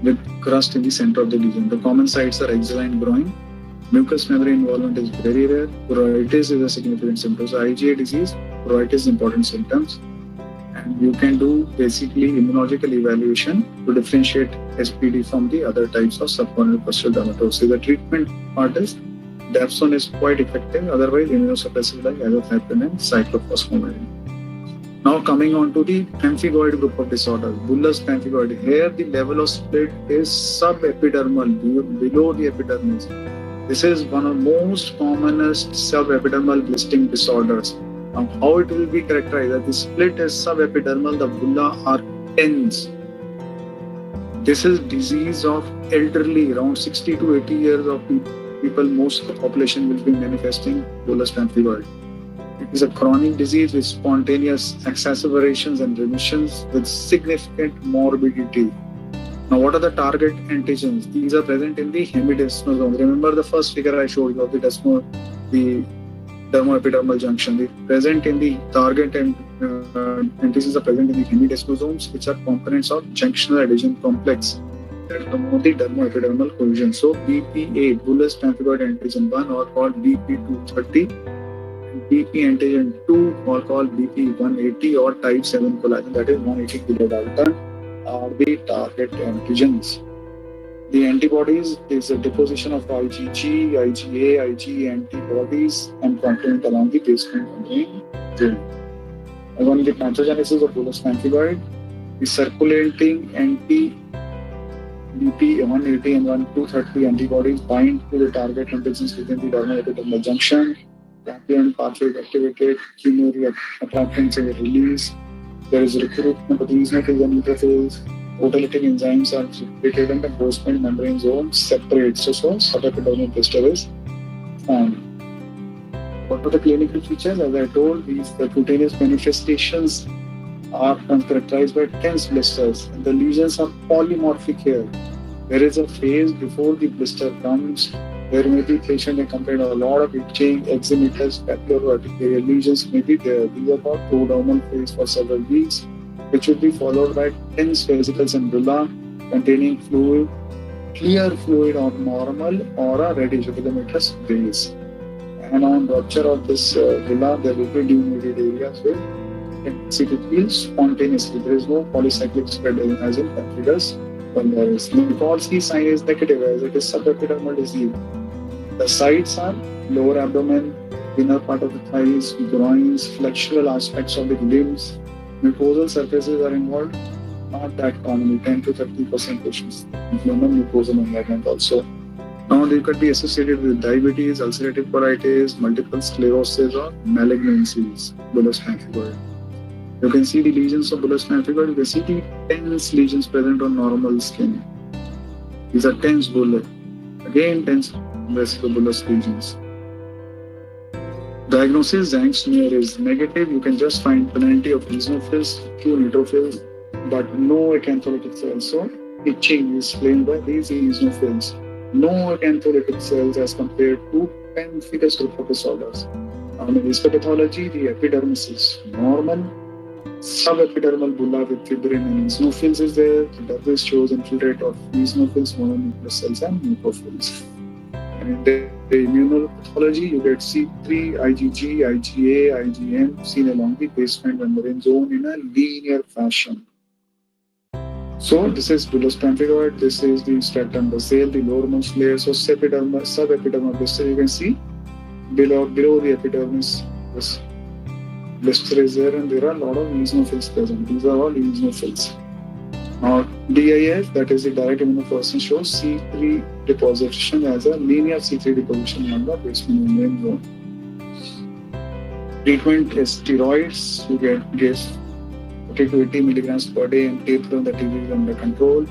with crust in the center of the lesion. The common sites are axilla and groin. Mucous membrane involvement is very rare. Pruritus is a significant symptom. So IgA disease, pruritus is important symptoms. And you can do basically immunological evaluation to differentiate SPD from the other types of subcorneal pustular dermatosis. The treatment part is Dapsone is quite effective, otherwise immunosuppressive like azathioprine and cyclophosphamide. Now coming on to the pemphigoid group of disorders, bullous pemphigoid. Here the level of split is subepidermal, below the epidermis. This is one of the most commonest subepidermal blistering disorders. Now how it will be characterized? That the split is subepidermal, the bulla are tense. This is disease of elderly, around 60 to 80 years of people, most of the population will be manifesting bullous pemphigoid. It is a chronic disease with spontaneous exacerbations and remissions with significant morbidity. Now, what are the target antigens? These are present in the hemidesmosome. Remember the first figure I showed you of the dermoepidermal junction. They present in the target and antigens are present in the hemidesmosomes, which are components of junctional adhesion complex that promote the dermoepidermal cohesion. So BPA, bullous pemphigoid antigen 1, or called BP230, and BP antigen 2, or called BP180, or type 7 collagen, that is 180 kilodalton, are the target antigens. The antibodies is a deposition of IgG, IgA, IgE antibodies and complement along the basement membrane. When the pathogenesis of bullous pemphigoid, the circulating anti-BP180 and 1230 antibodies bind to the target antigens within the dermoepidermal junction. Campion pathway is activated, chemorrhea attractants are released. There is recruitment of these neutrophils. Autolytic enzymes are secreted and the basement membrane zone separates. So subepidermal blister is formed. What are the clinical features? As I told, the cutaneous manifestations are characterized by tense blisters, and the lesions are polymorphic here. There is a phase before the blister comes There may be patient may complain a lot of itching, eczematous, papular urticarial lesions may be there. These are called prodromal phase for several weeks, which will be followed by tense vesicles and bulla containing fluid, clear fluid or normal or a reddish epidermatous base. And on rupture of this bulla, there will be denuded areas where intensity feels spontaneously. There is no polycyclic spread as in pemphigus vulgaris. Nikolsky sign is negative as it is subepidermal disease. The sites are lower abdomen, inner part of the thighs, groins, flexural aspects of the limbs. Mucosal surfaces are involved, not that commonly, 10 to 30% patients. Human mucosal environment also. Now they could be associated with diabetes, ulcerative colitis, multiple sclerosis, or malignancies, bullous pemphigoid. You can see the lesions of bullous pemphigoid. You can see the tense lesions present on normal skin. These are tense bullae. Again, tense bullous lesions. Diagnosis, Zank's smear is negative. You can just find plenty of eosinophils, few neutrophils, but no acantholytic cells. So itching is explained by these eosinophils. No acantholytic cells as compared to pemphigus group of disorders. On the histopathology, the epidermis is normal. Subepidermal bulla with fibrin and eosinophils is there. The dermis shows infiltrate of eosinophils, mononuclear cells, and neutrophils. And in the immunopathology, you get C3, IgG, IgA, IgM seen along the basement membrane zone in a linear fashion. So this is bullous pemphigoid. This is the stratum basale, the lowermost layer. So subepidermal blister, you can see below the epidermis. This blister is there, and there are a lot of eosinophils present. These are all eosinophils. Now, DIF, that is the direct immunofluorescence, shows C3 deposition as a linear C3 deposition on the basement membrane zone. Treatment is steroids. You give 40 to 80 milligrams per day and taper the disease under control.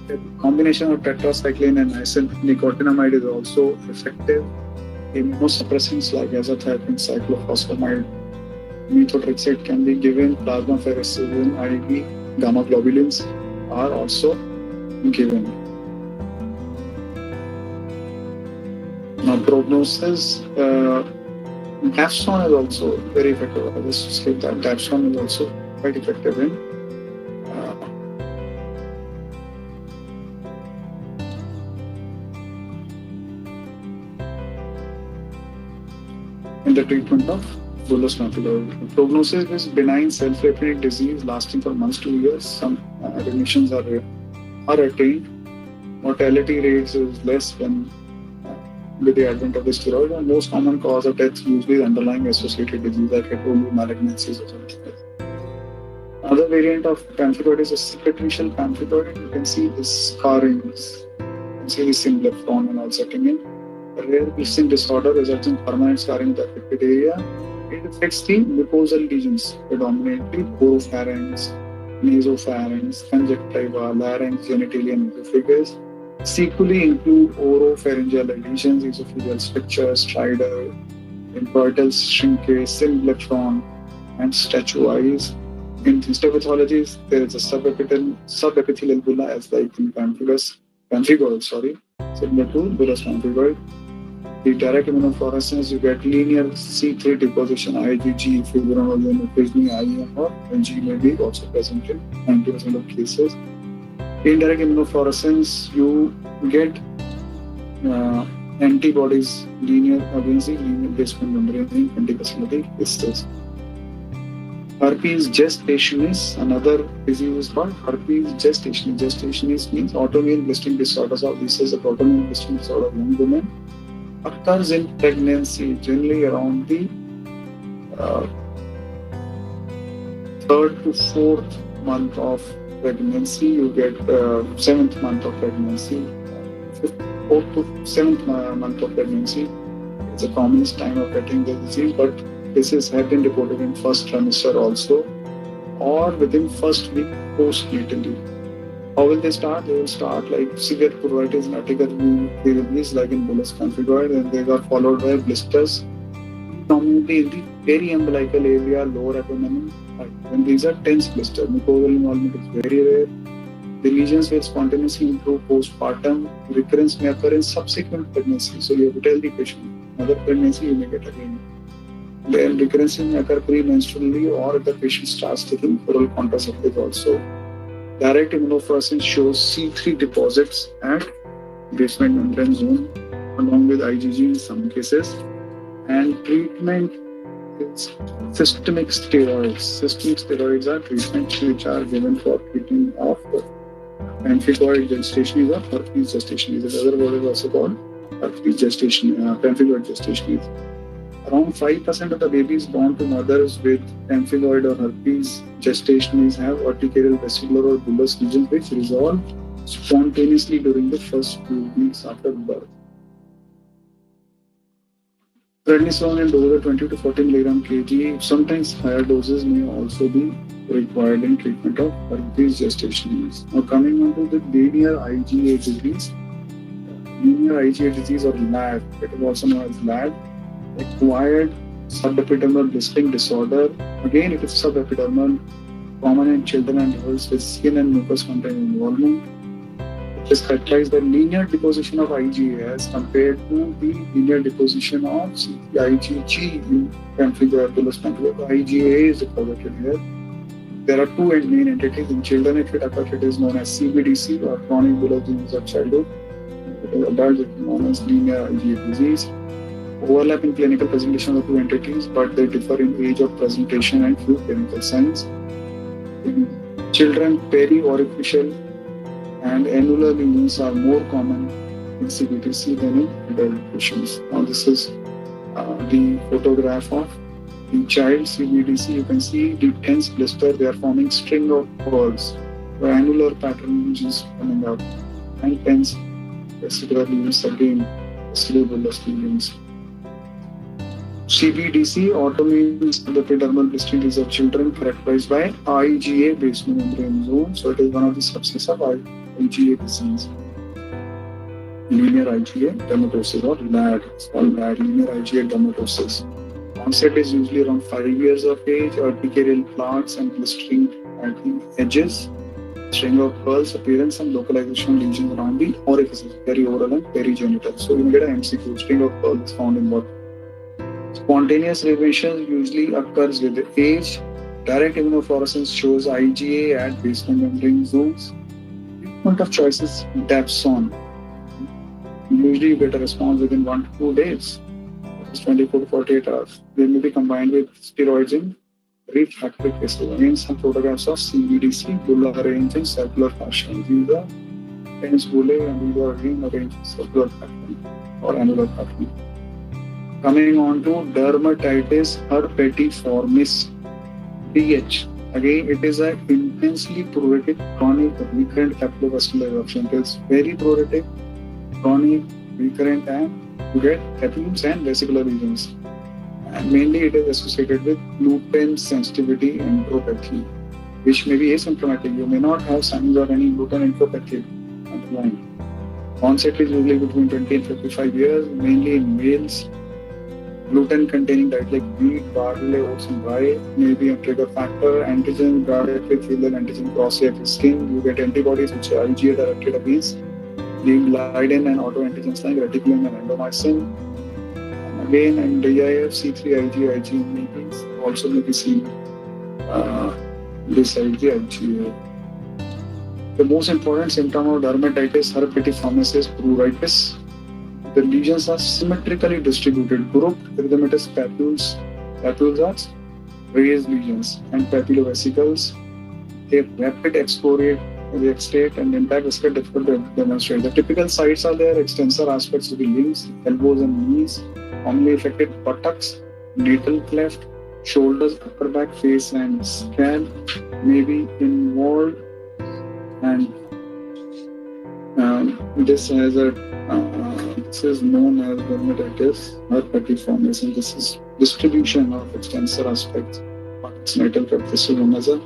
The combination of tetracycline and nicotinamide is also effective. Immunosuppressants like azathioprine, cyclophosphamide, methotrexate can be given. Plasmapheresis, IV, gamma globulins are also given. Now, prognosis, Dapsone is also very effective. I just said that Dapsone is also quite effective in the treatment of bullous pemphigoid. Prognosis is benign self-repeating disease lasting for months to years. Some remissions are attained. Mortality rates is less when with the advent of the steroid. And most common cause of death usually is underlying associated disease like I told you, malignancies or something like that. Another variant of pemphigoid is a cicatricial pemphigoid. You can see the scarrings. You can see the symblepharon and all setting in. A rare blistering disorder results in permanent scarring of the affected area. It affects the mucosal lesions, predominantly oropharynx, nasopharynx, conjunctiva, larynx, genitalia, and esophagus. Sequelae include oropharyngeal lesions, esophageal stricture, stridor, invertal shrinkage, symblepharon, and statuitis. In histopathologies, there is a subepithelial bulla as like in pemphigoid, similar to bullous pemphigoid. The direct immunofluorescence, you get linear C3 deposition, IgG, fibrinogen, occasionally IgM or Ng may be also present in 90% of cases. Indirect immunofluorescence, you get antibodies linear against the linear basement membrane in 20% of the cases. Herpes gestationis, another disease is called herpes gestationis. Gestationis means autoimmune blistering disorders, or this is a autoimmune blistering disorder of young women. Occurs in pregnancy, generally around the third to fourth month of pregnancy. You get seventh month of pregnancy, fourth to seventh month of pregnancy. It's the commonest time of getting the disease, but cases have been reported in first trimester also, or within first week postnatally. How will they start? They will start like severe pruritus and urticaria like in bullous pemphigoid, and they are followed by blisters, predominantly in the periumbilical area, lower abdomen. And these are tense blisters. Mucosal involvement is very rare. The lesions will spontaneously improve postpartum. Recurrence may occur in subsequent pregnancy. So you have to tell the patient, another pregnancy you may get again. Then recurrence may occur premenstrually or if the patient starts taking oral contraceptives also. Direct immunofluorescence shows C3 deposits at basement membrane zone along with IgG in some cases. And treatment is systemic steroids. Systemic steroids are treatments which are given for treating of pemphigoid gestation or herpes gestation. The other word is also called herpes gestation, pemphigoid gestation. Around 5% of the babies born to mothers with pemphigoid or herpes gestationis have urticarial vesicular or bullous lesions which resolve spontaneously during the first few weeks after birth. Prednisone in dose of 20 to 40 milligram kg. Sometimes higher doses may also be required in treatment of herpes gestationis. Now coming on to the linear IgA disease. Linear IgA disease or LAD, it is also known as LAD, acquired subepidermal blistering disorder. Again, it is subepidermal, common in children and adults with skin and mucous content involvement. It is characterized by linear deposition of IgA as compared to the linear deposition of IgG in pemphigoid, bullous pemphigoid. IgA is deposited here. There are two main entities. In children, if it occurs, it is known as CBDC or chronic bullous disease of childhood. In adults, it is known as linear IgA disease. Overlap in clinical presentation of two entities, but they differ in age of presentation and few clinical signs. In children, peri-orificial and annular lesions are more common in CBDC than in adult patients. Now, this is the photograph of the child CBDC. You can see the dense blister. They are forming string of pearls. The annular pattern is coming up, and dense vesicular lesions again, bullous lesions. CBDC, autoimmune subepidermal blistering disease of children characterized by IgA basement membrane zone. So it is one of the subsets of IgA disease. Linear IgA dermatosis or LAD. It's called LAD, linear IgA dermatosis. Onset is usually around 5 years of age. Urticarial plaques and blistering at the edges. String of pearls, appearance and localization lesions around the orifices, perioral and perigenital. So you get an MCQ. String of pearls is found in what? Spontaneous remission usually occurs with the age. Direct immunofluorescence shows IgA at basement membrane zones. Treatment of choice is Dapsone. Usually you get a response within 1 to 2 days. It's 24 to 48 hours. They may be combined with steroids in refractory cases. Again, some photographs of CBDC, bulla arranged in circular fashion. These are tense bullae and these are again arranged in circular fashion or annular fashion. Coming on to dermatitis herpetiformis, DH. Again, it is an intensely pruritic, chronic, recurrent capillovascular eruption. It is very pruritic, chronic, recurrent, and you get capillaries and vesicular lesions. And mainly it is associated with gluten sensitivity enteropathy, which may be asymptomatic. You may not have signs of any gluten enteropathy underlying. Onset is usually between 20 and 55 years, mainly in males. Gluten-containing diet like wheat, barley, oats, and rye may be a trigger factor. Antigen guarded with filial antigen cross-reactive skin. You get antibodies which are IgA directed against the Leiden and autoantigens like reticulin and endomycin. And again, in DIF, C3 IgG meetings also may be seen beside the IgA. The most important symptom of dermatitis herpetiformis is pruritus. The lesions are symmetrically distributed, grouped erythematous papules. Papules are raised lesions and papillovesicles. They rapid excoriate, they extrude, and the impact is difficult to demonstrate. The typical sites are there: extensor aspects of the limbs, elbows and knees, commonly affected buttocks, natal cleft, shoulders, upper back, face, and scalp may be involved. And this is known as dermatitis herpetiformis, and this is distribution of extensor aspects. Buttocks, natal cleft. This is known as a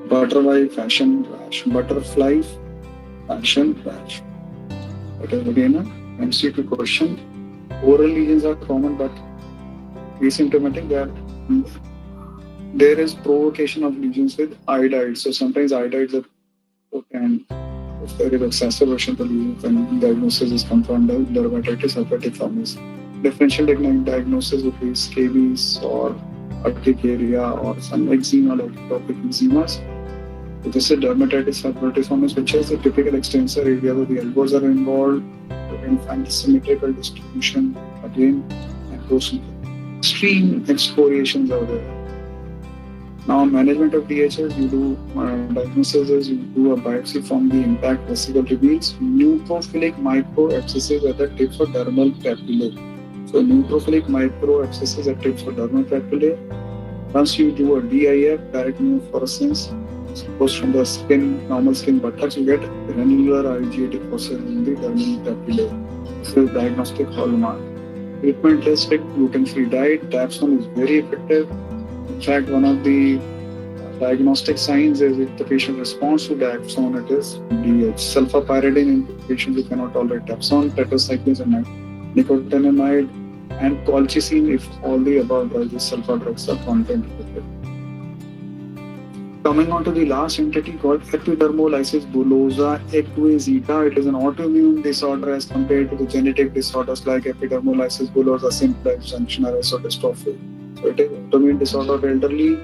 butterfly fashion rash. Butterfly fashion rash. That is again a MCQ question. Oral lesions are common but asymptomatic. There is provocation of lesions with iodides. So sometimes iodides are potent. If there is exacerbation, the then diagnosis is confirmed as dermatitis herpetiformis. Differential diagnosis would be scabies or urticaria or some eczema like atopic eczemas. So this is dermatitis herpetiformis, which is a typical extensor area where the elbows are involved. You can find symmetrical distribution again, and those extreme excoriations are there. Now, management of DHS, you do diagnosis is you do a biopsy from the impact vesicle reveals neutrophilic microabscesses at the tips of dermal papillae. So, neutrophilic microabscesses at tips of dermal papillae. Once you do a DIF, direct immunofluorescence, goes from the skin, normal skin buttocks, you get granular IgA deposit in the dermal papillae. This is diagnostic hallmark. Treatment is strict gluten-free diet. Dapsone is very effective. In fact, one of the diagnostic signs is if the patient responds to dapsone, it is DH. Sulfapyridine in patients who cannot tolerate dapsone, tetracycline, nicotinamide, and colchicine if all the above drugs, sulfa drugs, are content-related. Coming on to the last entity called epidermolysis bullosa equisita. It is an autoimmune disorder as compared to the genetic disorders like epidermolysis bullosa simplex, junctionaris, or dystrophy. So it is autoimmune disorder of elderly.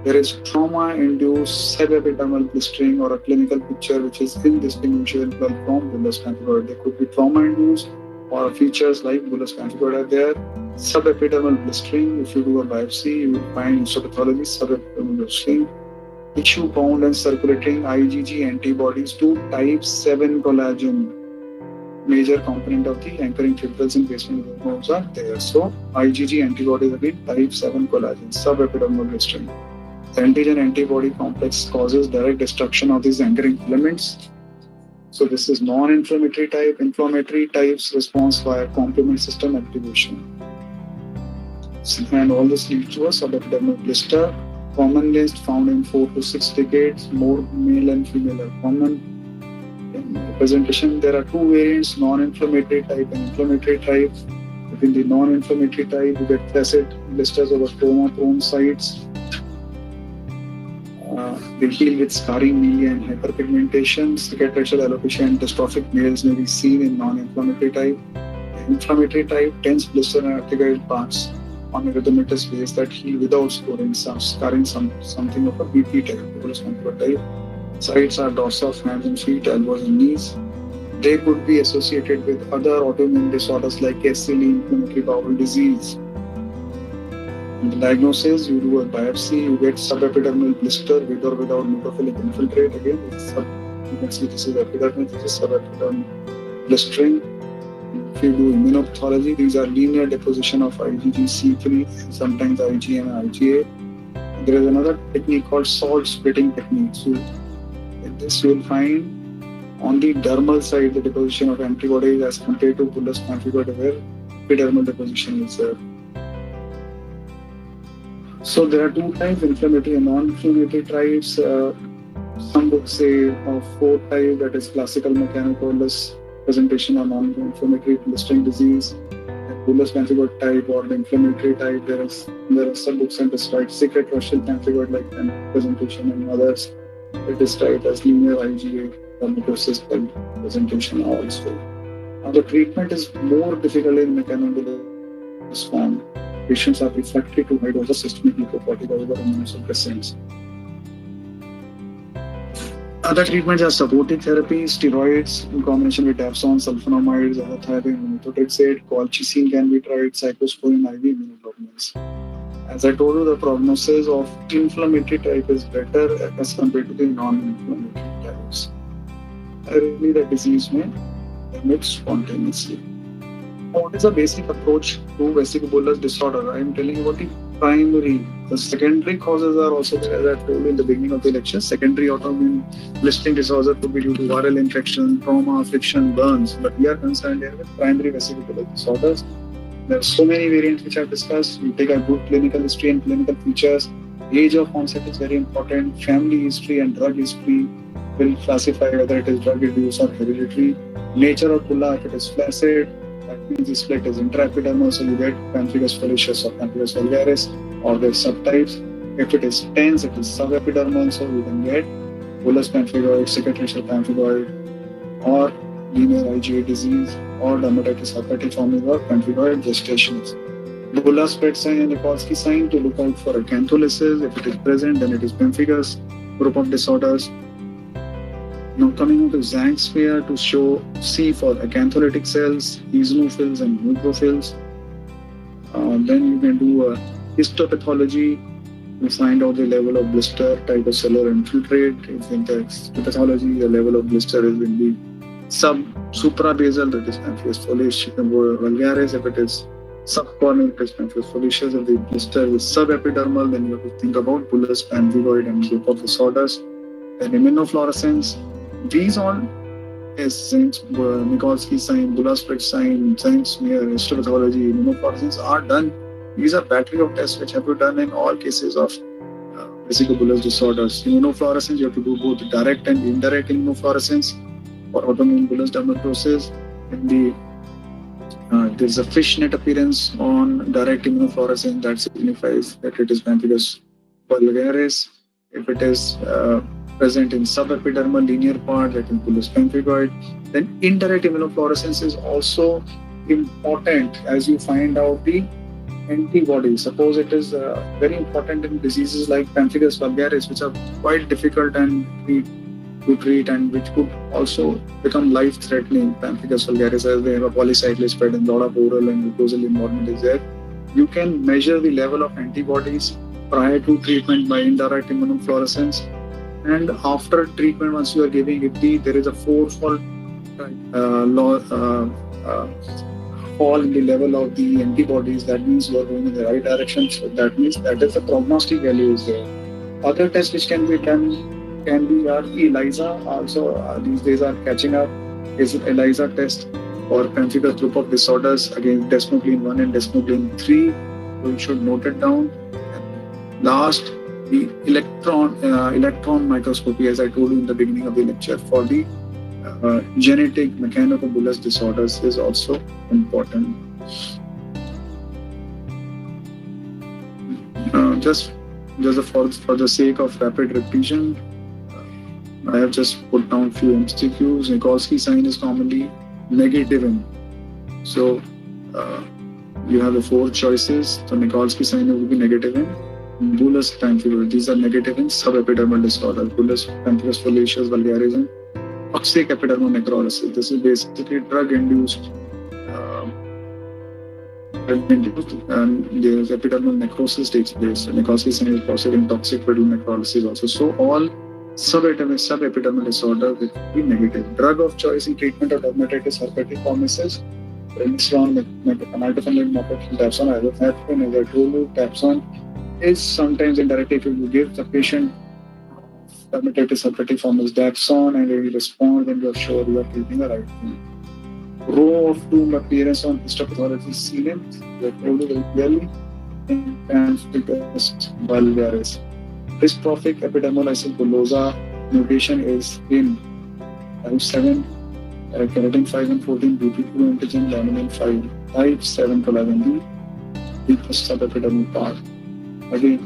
There is trauma-induced subepidermal blistering or a clinical picture which is indistinguishable from bullous pemphigoid. There could be trauma-induced or features like bullous pemphigoid are there. Subepidermal blistering, if you do a biopsy, you will find histopathology subepidermal blistering. Tissue bound and circulating IgG antibodies to type 7 collagen, major component of the anchoring fibrils in basement nerves are there. So IgG antibodies again type 7 collagen, subepidermal blistering. The antigen antibody complex causes direct destruction of these anchoring filaments. So this is non-inflammatory type. Inflammatory types response via complement system activation. And all this leads to a subepidermal blister. Commonest found in 4 to 6 decades. More male and female are common. In the presentation, there are two variants, non-inflammatory type and inflammatory type. Within the non-inflammatory type, you get flaccid blisters over trauma-prone sites. They heal with scarring milia and hyperpigmentation. Cicatricial alopecia and dystrophic males may be seen in non-inflammatory type. The inflammatory type, tense blister and arterial parts on erythematous base that heal without scarring something of a BP type. Sites are dorsa of hands and feet, elbows and knees. They could be associated with other autoimmune disorders like SLE, inflammatory bowel disease. In the diagnosis, you do a biopsy, you get subepidermal blister with or without neutrophilic infiltrate. Again, you can see this is epidermis, this is subepidermal blistering. If you do immunopathology, these are linear deposition of IgG-C3, sometimes IgM and IgA. There is another technique called salt splitting technique. So in this you will find on the dermal side the deposition of antibodies as compared to bullous pemphigoid where epidermal deposition is there. So there are two types, inflammatory and non-inflammatory types. Some books say of 4 types, that is classical mechanocorless presentation of non-inflammatory blistering disease, bullous pemphigoid type or the inflammatory type. There are some books that describe cicatricial pemphigoid like presentation, and others that describe as linear IgA dermatosis presentation also. Now the treatment is more difficult in mechanocorless form. Patients are refractory to high dose of systemic glucocorticoids or immunosuppressants. Other treatments are supportive therapy, steroids in combination with dapsone, sulfonamides, azathioprine, methotrexate, colchicine can be tried, cyclosporine, IV immunoglobulins. As I told you, the prognosis of inflammatory type is better as compared to the non-inflammatory types. Really, the disease may remit spontaneously. What is the basic approach to vesicobullous disorder? I am telling about the primary. The secondary causes are also there, as I told you in the beginning of the lecture. Secondary autoimmune blistering disorder could be due to viral infection, trauma, friction, burns. But we are concerned here with primary vesicobullous disorders. There are so many variants which I have discussed. You take a good clinical history and clinical features. Age of onset is very important. Family history and drug history will classify whether it is drug-induced or hereditary. Nature of bulla, if it is flaccid, that means the split is intraepidermal, so you get pemphigus foliaceus or pemphigus vulgaris, or their subtypes. If it is tense, it is subepidermal, so you can get bullous pemphigoid, cicatricial pemphigoid, or linear IgA disease, or dermatitis herpetiformis or pemphigoid gestations. Bullous spread sign and Nikolsky sign to look out for acantholysis. If it is present, then it is pemphigus group of disorders. Now coming on to Zank's sphere to see for acantholytic cells, eosinophils and neutrophils. Then you can do a histopathology to find out the level of blister, type of cellular infiltrate. If in the histopathology, the level of blister is in the suprabasal, that is pemphigus vulgaris. If it is subcorneal, it is pemphigus foliaceus. If the blister is subepidermal, then you have to think about bullous, pemphigoid, and group of disorders. Then immunofluorescence. These all is Nikolsky sign, bullous spread sign, Zank's smear, histopathology, immunofluorescence are done. These are battery of tests which have to be done in all cases of vesicobullous disorders. Immunofluorescence, you have to do both direct and indirect immunofluorescence for autoimmune bullous dermatosis. There's a fishnet appearance on direct immunofluorescence that signifies that it is pemphigus vulgaris. If it is present in subepidermal linear part, that is bullous pemphigoid. Then indirect immunofluorescence is also important as you find out the antibodies. Suppose it is very important in diseases like pemphigus vulgaris, which are quite difficult and to treat and which could also become life-threatening. Pemphigus vulgaris, as they have a polycyclic spread and a lot of oral and mucosal involvement is there. You can measure the level of antibodies prior to treatment by indirect immunofluorescence. And after treatment, once you are giving, if there is a fourfold fall in the level of the antibodies, that means you are going in the right direction. So that means that is the prognostic value is there. Other tests which can be done can be ELISA. Also, these days are catching up. Is ELISA test for pemphigus group of disorders against desmoglein 1 and desmoglein 3. So you should note it down. Last, the electron microscopy, as I told you in the beginning of the lecture, for the genetic mechanobullous disorders is also important. Just for the sake of rapid repetition, I have just put down few MCQs. Nikolsky sign is commonly negative in. So you have the 4 choices. So Nikolsky sign will be negative in. Bullous pemphigoid, these are negative in subepidermal disorder. Bullous pemphigus foliaceus vulgaris and toxic epidermal necrolysis. This is basically drug-induced and the epidermal necrosis takes place. Nikolsky sign is possible in toxic epidermal necrolysis also. So all subepidermal disorder will be negative. Drug of choice in treatment of dermatitis herpetiformis is prednisolone, mitoxantrone, dapsone, isoflavone. As I told you, dapsone is sometimes indirect. If you give the patient dermatitis herpetiformis dapsone and he responds, then you are sure you are treating the right thing. Row of tomb appearance on histopathology seen very clearly in pemphigus vulgaris. Dystrophic epidermolysis bullosa mutation is in type 7, keratin 5 and 14, BP2 antigen, laminin 5, type 7 to 11D, deepest subepidermal part. Again,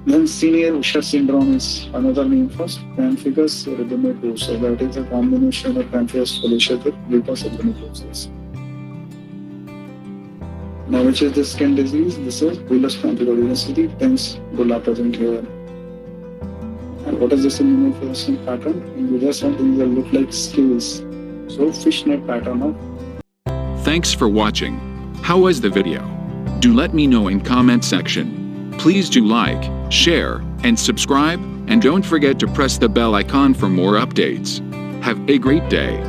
then senior Usher syndrome is another name for pemphigus erythematosus. That is a combination of pemphigus foliaceus with lupus erythematosus. Now, which is the skin disease? This is bullous pemphigoid. This is the tense bulla present here. And what is this immunofluorescent pattern? And these are something that look like scales. So, fishnet pattern of. Thanks for watching. How was the video? Do let me know in comment section. Please do like, share, and subscribe, and don't forget to press the bell icon for more updates. Have a great day.